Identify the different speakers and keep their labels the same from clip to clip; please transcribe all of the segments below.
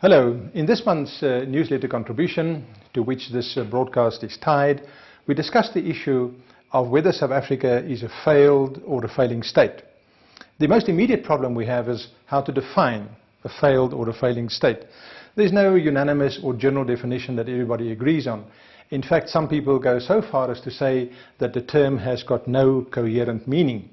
Speaker 1: Hello. In this month's newsletter contribution, to which this broadcast is tied, we discuss the issue of whether South Africa is a failed or a failing state. The most immediate problem we have is how to define a failed or a failing state. There's no unanimous or general definition that everybody agrees on. In fact, some people go so far as to say that the term has got no coherent meaning.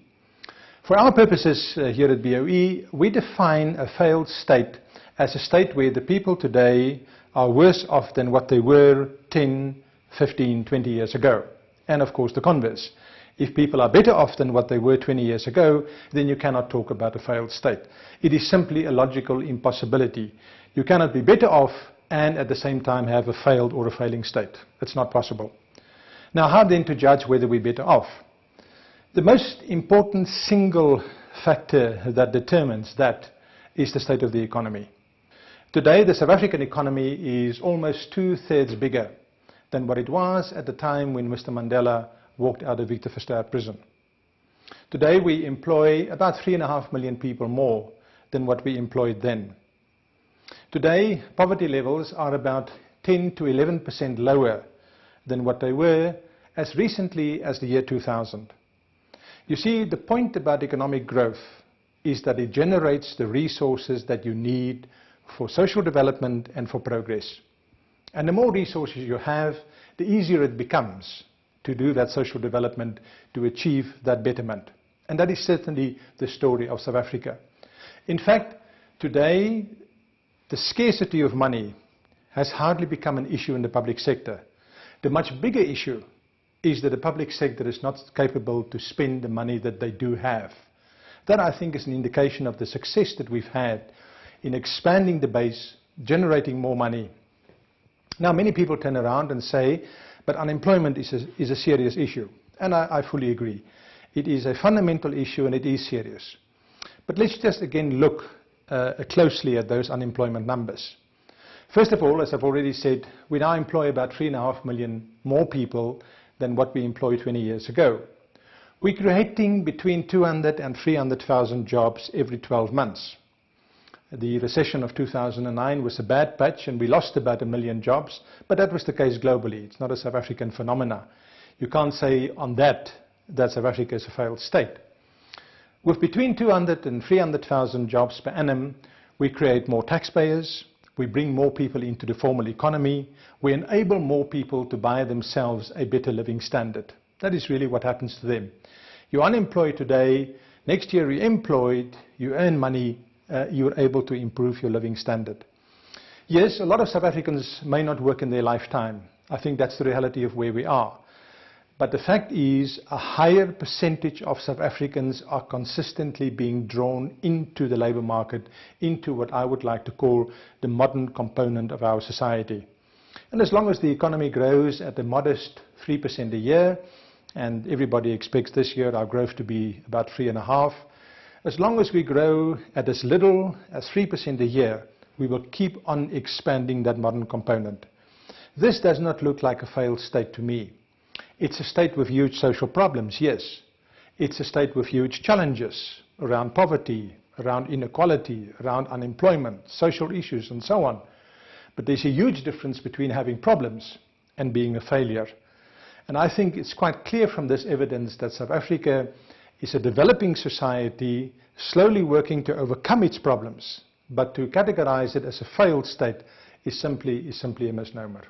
Speaker 1: For our purposes here at BOE, we define a failed state as a state where the people today are worse off than what they were 10, 15, 20 years ago. And of course the converse. If people are better off than what they were 20 years ago, then you cannot talk about a failed state. It is simply a logical impossibility. You cannot be better off and at the same time have a failed or a failing state. It's not possible. Now, how then to judge whether we're better off? The most important single factor that determines that is the state of the economy. Today, the South African economy is almost 2/3 bigger than what it was at the time when Mr. Mandela walked out of Victor Verster prison. Today, we employ about 3.5 million people more than what we employed then. Today, poverty levels are about 10 to 11% lower than what they were as recently as the year 2000. You see, the point about economic growth is that it generates the resources that you need for social development and for progress. And the more resources you have, the easier it becomes to do that social development, to achieve that betterment. And that is certainly the story of South Africa. In fact, today, the scarcity of money has hardly become an issue in the public sector. The much bigger issue is that the public sector is not capable to spend the money that they do have. That, I think, is an indication of the success that we've had in expanding the base, generating more money. Now, many people turn around and say, but unemployment is a serious issue. And I fully agree. It is a fundamental issue and it is serious. But let's just again look closely at those unemployment numbers. First of all, as I've already said, we now employ about 3.5 million more people than what we employed 20 years ago. We're creating between 200 and 300,000 jobs every 12 months. The recession of 2009 was a bad patch and we lost about 1 million jobs, but that was the case globally. It's not a South African phenomena. You can't say on that South Africa is a failed state. With between 200 and 300,000 jobs per annum, we create more taxpayers, we bring more people into the formal economy, we enable more people to buy themselves a better living standard. That is really what happens to them. You're unemployed today, next year you're employed, you earn money, you're able to improve your living standard. Yes, a lot of South Africans may not work in their lifetime. I think that's the reality of where we are. But the fact is, a higher percentage of South Africans are consistently being drawn into the labour market, into what I would like to call the modern component of our society. And as long as the economy grows at a modest 3% a year, and everybody expects this year our growth to be about 3.5%, as long as we grow at as little as 3% a year, we will keep on expanding that modern component. This does not look like a failed state to me. It's a state with huge social problems, yes. It's a state with huge challenges around poverty, around inequality, around unemployment, social issues and so on. But there's a huge difference between having problems and being a failure. And I think it's quite clear from this evidence that South Africa is a developing society slowly working to overcome its problems. But to categorize it as a failed state is simply a misnomer.